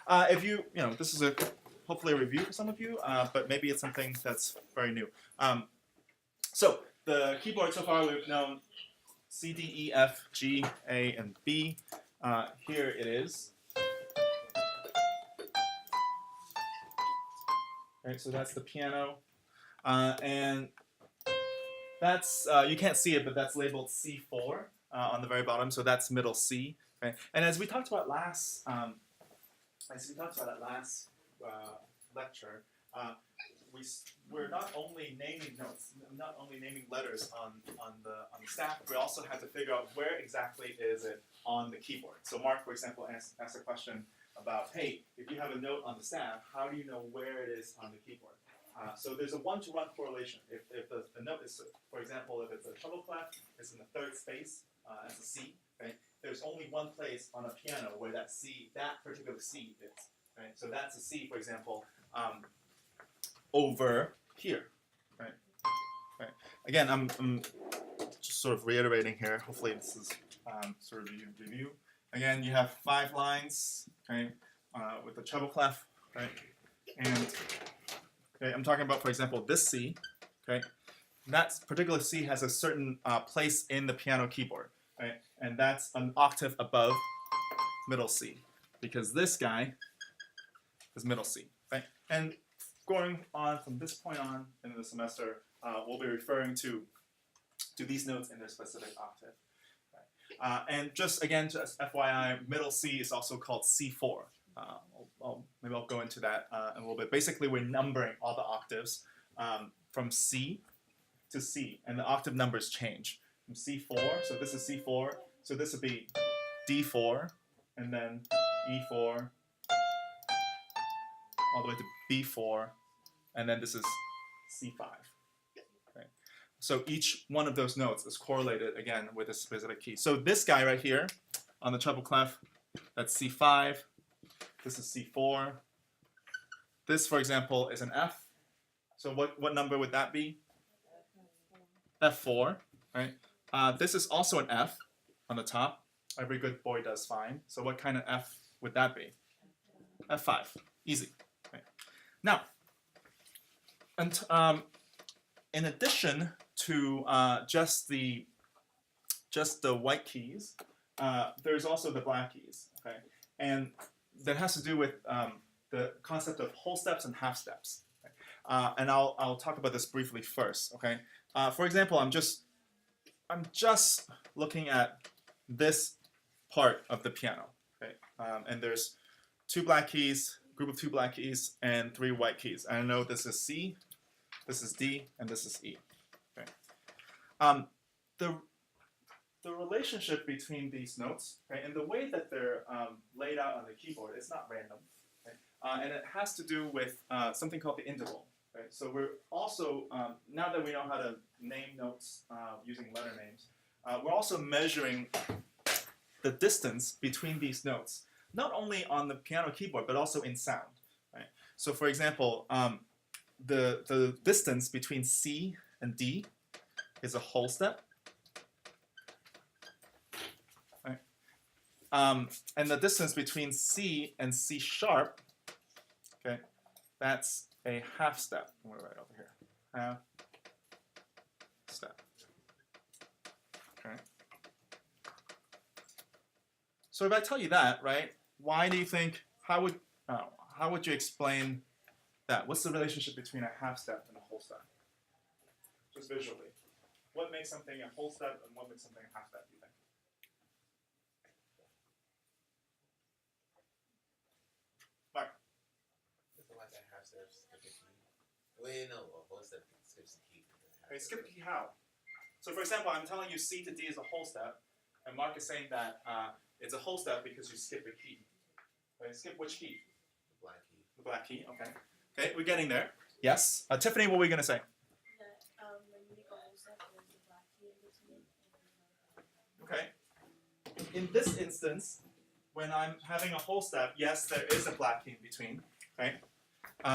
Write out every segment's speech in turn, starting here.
If this is hopefully a review for some of you, but maybe it's something that's very new. So the keyboard so far we've known C, D, E, F, G, A, and B. Here it is. Right, so that's the piano, and that's you can't see it, but that's labeled C4 on the very bottom. So that's middle C. Right? And as we talked about last, lecture, we're not only naming notes, not only naming letters on the staff. We also had to figure out where exactly is it on the keyboard. So Mark, for example, asked a question about, hey, if you have a note on the staff, how do you know where it is on the keyboard? So there's a one-to-one correlation. If the note is, for example, if it's a treble clef, it's in the third space as a C. Right? There's only one place on a piano where that particular C is. Right? So that's a C, for example, over here. Right? Right. Again, I'm just sort of reiterating here. Hopefully this is sort of a review. Again, you have 5 lines, okay, with the treble clef, right? And okay, I'm talking about, for example, this C, okay? That particular C has a certain place in the piano keyboard, right? And that's an octave above middle C, because this guy is middle C, right? And going on from this point on in the semester, we'll be referring to these notes in their specific octave. And just again, just FYI, middle C is also called C4. Maybe I'll go into that in a little bit. Basically, we're numbering all the octaves from C to C, and the octave numbers change. From C4, so this is C4, so this would be D4, and then E4, all the way to B4, and then this is C5. Okay. So each one of those notes is correlated, again, with a specific key. So this guy right here on the treble clef, that's C5. This is C4. This, for example, is an F. So what number would that be? F4, right? This is also an F on the top. Every good boy does fine. So what kind of F would that be? F5. Easy. Right? Now, and in addition to just the white keys, there's also the black keys. Okay, and that has to do with the concept of whole steps and half steps. Okay? And I'll talk about this briefly first. Okay, for example, I'm just looking at this part of the piano. Okay, and there's 2 black keys, group of 2 black keys, and 3 white keys. I know this is C, this is D, and this is E. Okay. The relationship between these notes, right, and the way that they're laid out on the keyboard is not random, right? And it has to do with something called the interval. Right? So we're also, now that we know how to name notes using letter names, we're also measuring the distance between these notes, not only on the piano keyboard, but also in sound. Right? So for example, the distance between C and D is a whole step. Right? And the distance between C and C sharp, okay, that's a half step. We're right over here. Half step. Okay. So if I tell you that, right, why do you think, how would you explain that? What's the relationship between a half step and a whole step? Just visually. What makes something a whole step and what makes something a half step, do you think? Mark? Like a half step, skip a key. Wait, no, a whole step skips a key. Okay, skip a key how? So for example, I'm telling you C to D is a whole step, and Mark is saying that it's a whole step because you skip a key. Okay, skip which key? The black key. The black key, okay. Okay, we're getting there. Yes? Tiffany, what were we going to say? That when you make a whole step, there's a black key in between. Okay. In this instance, when I'm having a whole step, yes, there is a black key in between. Okay.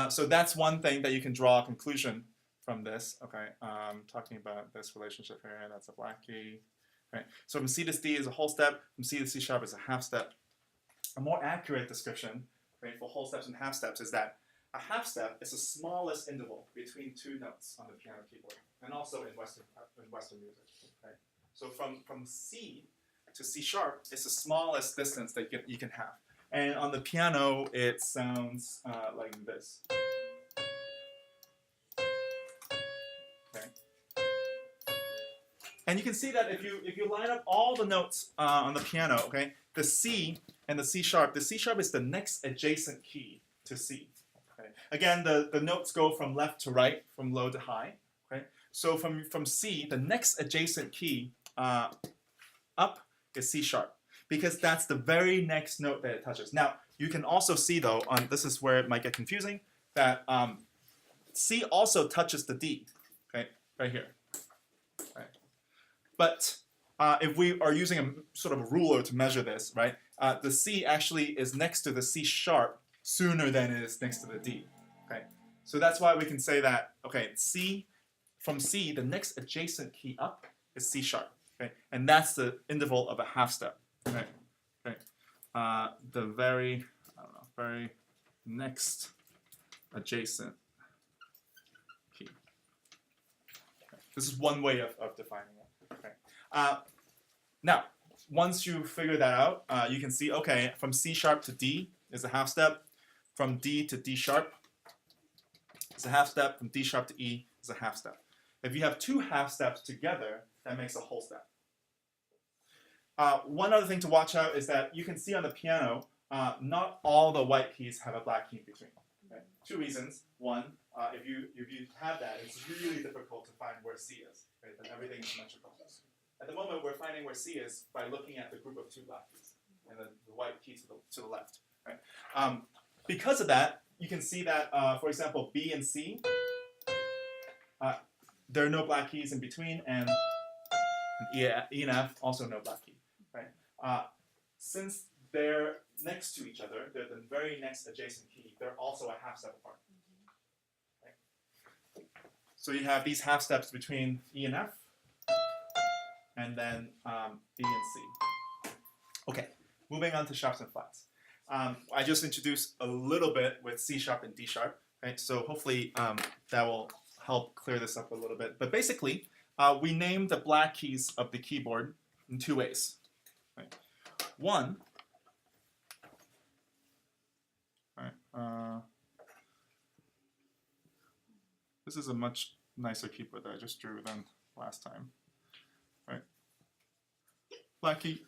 So that's one thing that you can draw a conclusion from this. Okay. Talking about this relationship here, that's a black key. Right. So from C to D is a whole step. From C to C sharp is a half step. A more accurate description right, for whole steps and half steps is that a half step is the smallest interval between two notes on the piano keyboard, and also in Western music. Right? So from C to C sharp is the smallest distance that you can have. And on the piano, it sounds like this. Okay. And you can see that if you line up all the notes on the piano, okay, the C and the C sharp is the next adjacent key to C. Okay. Again, the notes go from left to right, from low to high. Okay. So from C, the next adjacent key up is C sharp, because that's the very next note that it touches. Now, you can also see though, this is where it might get confusing, that C also touches the D, okay, right here. Right. But if we are using a sort of a ruler to measure this, right, the C actually is next to the C sharp sooner than it is next to the D. Okay, so that's why we can say that, okay, from C, the next adjacent key up is C sharp. Okay, and that's the interval of a half step. Right, right. The very next adjacent key. Okay. This is one way of defining it. Okay. Now, once you figure that out, you can see, okay, from C sharp to D is a half step. From D to D sharp is a half step. From D sharp to E is a half step. If you have two half steps together, that makes a whole step. One other thing to watch out is that you can see on the piano, not all the white keys have a black key in between. Okay? Two reasons. One, if you have that, it's really difficult to find where C is. Right? Then everything is symmetrical. At the moment, we're finding where C is by looking at the group of two black keys and the white key to the left. Right? Because of that, you can see that, for example, B and C, there are no black keys in between, and E and F also no black key. Right? Since they're next to each other, they're the very next adjacent key, they're also a half step apart. Right? So you have these half steps between E and F, and then B and C. Okay, moving on to sharps and flats. I just introduced a little bit with C sharp and D sharp, right? So hopefully that will help clear this up a little bit. But basically, we name the black keys of the keyboard in two ways. Right? One, this is a much nicer keyboard that I just drew than last time. Right? Black key,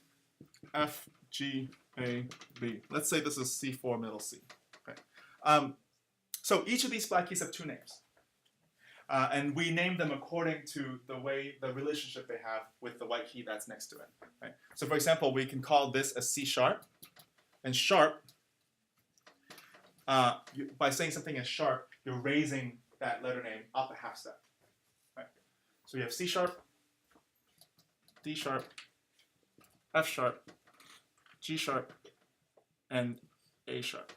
F, G, A, B. Let's say this is C4 middle C. Okay. So each of these black keys have two names. And we name them according to the relationship they have with the white key that's next to it. Right? So for example, we can call this a C sharp. And sharp, by saying something as sharp, you're raising that letter name up a half step. Right? So you have C sharp, D sharp, F sharp, G sharp, and A sharp.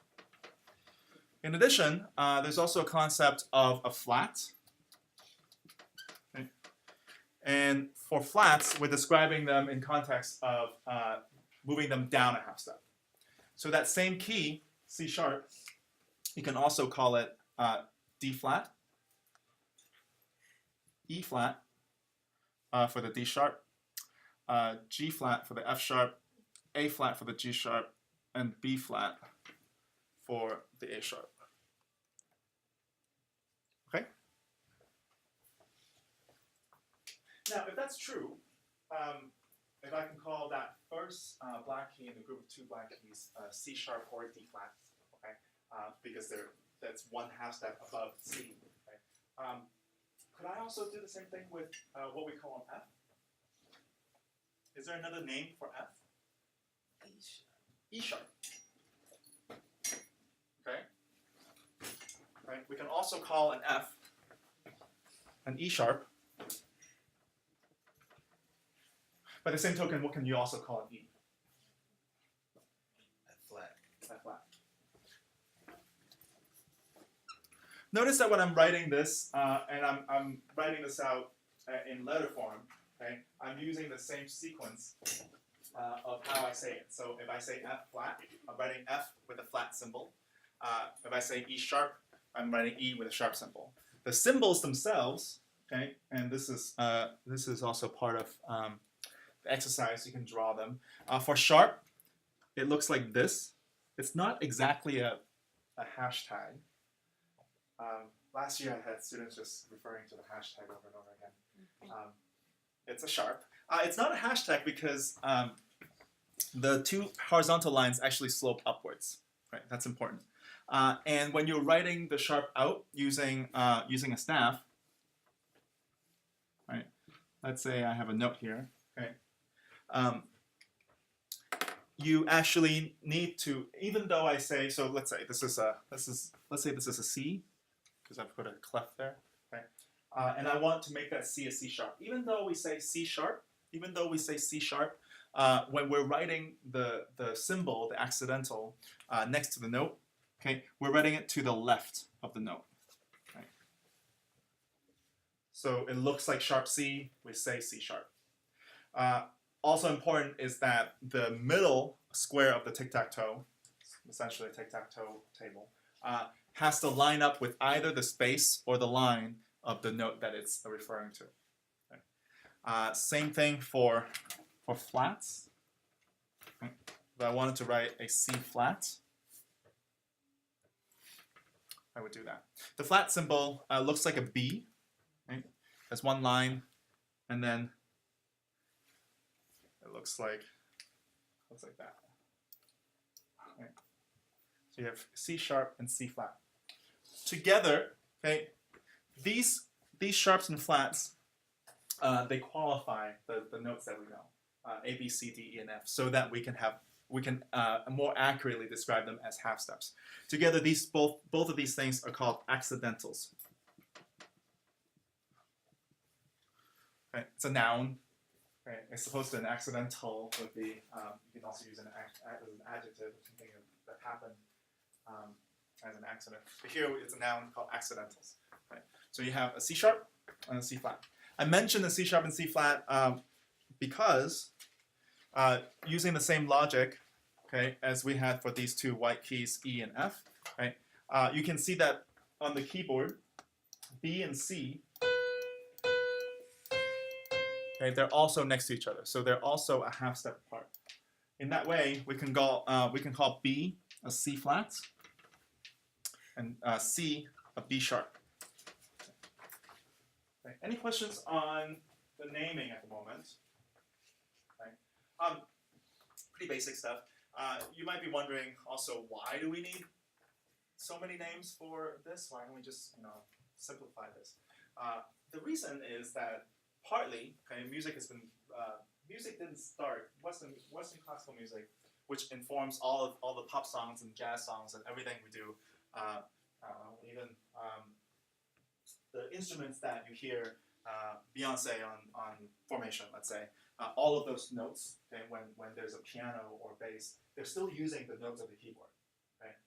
In addition, there's also a concept of a flat. Okay? And for flats, we're describing them in context of moving them down a half step. So that same key, C sharp, you can also call it D flat, E flat for the D sharp, G flat for the F sharp, A flat for the G sharp, and B flat for the A sharp. Okay? Now, if that's true, if I can call that first black key in the group of two black keys C sharp or D flat, okay, because that's one half step above C. Okay? Could I also do the same thing with what we call an F? Is there another name for F? E sharp. Okay. Right. We can also call an F an E sharp. By the same token, what can you also call an E? F flat. F flat. Notice that when I'm writing this, and I'm writing this out in letter form, okay, I'm using the same sequence of how I say it. So if I say F flat, I'm writing F with a flat symbol. If I say E sharp, I'm writing E with a sharp symbol. The symbols themselves, okay, and this is also part of the exercise. You can draw them. For sharp, it looks like this. It's not exactly a hashtag. Last year I had students just referring to the hashtag over and over again. It's a sharp. It's not a hashtag because the two horizontal lines actually slope upwards. Right, that's important. And when you're writing the sharp out using a staff, right? Let's say I have a note here. Okay. You actually need to, even though I say, so let's say this is a C, because I've put a clef there. Okay. And I want to make that C a C sharp. Even though we say C sharp, when we're writing the symbol, the accidental, next to the note, okay, we're writing it to the left of the note. Right? So it looks like sharp C, we say C sharp. Also important is that the middle square of the tic-tac-toe, essentially a tic-tac-toe table, has to line up with either the space or the line of the note that it's referring to. Okay. Same thing for flats. Okay. If I wanted to write a C flat, I would do that. The flat symbol looks like a B. Right? There's one line, and then it looks like that. Right? So you have C sharp and C flat. Together, okay, these sharps and flats, they qualify the notes that we know, A, B, C, D, E, and F, so that we can more accurately describe them as half steps. Together, both of these things are called accidentals. Okay, it's a noun. Right, as opposed to an accidental would be, you can also use an adjective, something that happened as an accident. But here it's a noun called accidentals. Right? So you have a C sharp and a C flat. I mentioned the C sharp and C flat because using the same logic, okay, as we had for these two white keys E and F, right? You can see that on the keyboard, B and C. Okay, they're also next to each other, so they're also a half step apart. In that way, we can call B a C flat and C a B sharp. Okay. Any questions on the naming at the moment? Okay. Pretty basic stuff. You might be wondering also, why do we need so many names for this? Why don't we just simplify this? The reason is that partly, okay, music didn't start, Western classical music, which informs all the pop songs and jazz songs and everything we do, even the instruments that you hear Beyonce on Formation, let's say, all of those notes, okay, when there's a piano or bass, they're still using the notes of the keyboard. Right?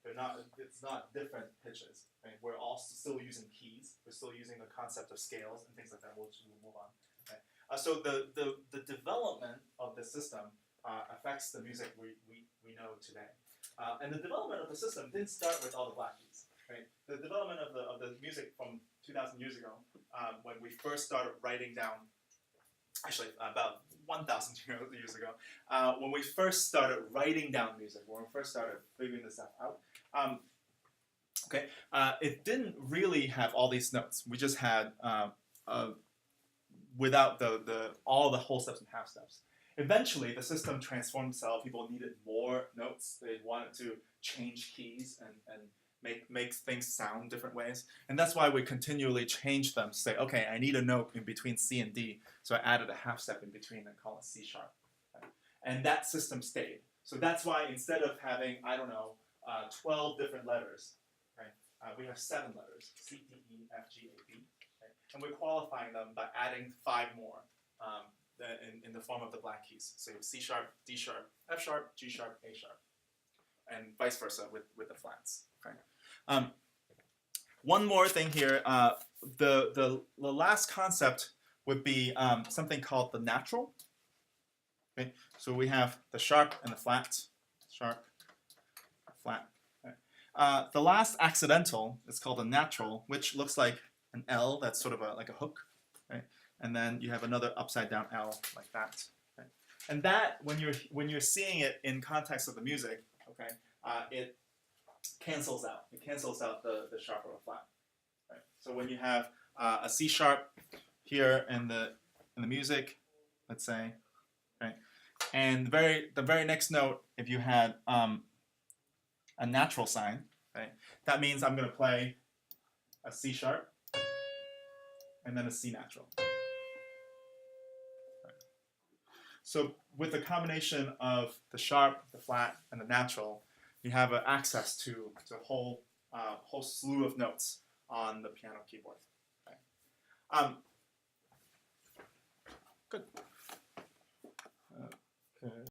It's not different pitches. Right? We're all still using keys. We're still using the concept of scales and things like that. We'll move on. Right? So the development of the system affects the music we know today. And the development of the system didn't start with all the black keys. Right? The development of the music from 2,000 years ago, when we first started writing down, actually about 1,000 years ago, when we first started writing down music, when we first started figuring this stuff out, it didn't really have all these notes. We just had without all the whole steps and half steps. Eventually, the system transformed itself. People needed more notes. They wanted to change keys and make things sound different ways. And that's why we continually change them. Say, okay, I need a note in between C and D. So I added a half step in between and call it C sharp. Right? And that system stayed. So that's why instead of having, 12 different letters, right, we have 7 letters, C, D, E, F, G, A, B. Right? And we're qualifying them by adding 5 more in the form of the black keys. So you have C sharp, D sharp, F sharp, G sharp, A sharp. And vice versa with the flats. Okay. One more thing here. The last concept would be something called the natural. Okay. So we have the sharp and the flat. Sharp, flat. Okay. The last accidental is called a natural, which looks like an L that's sort of like a hook, right? And then you have another upside down L like that. Right? And that, when you're seeing it in context of the music, okay, it cancels out. It cancels out the sharp or the flat. Right? So when you have a C sharp here in the music, let's say, right, and the very next note, if you had a natural sign, right, that means I'm going to play a C sharp and then a C natural. Right. So with the combination of the sharp, the flat, and the natural, you have access to a whole slew of notes on the piano keyboard. Okay. Good. Okay.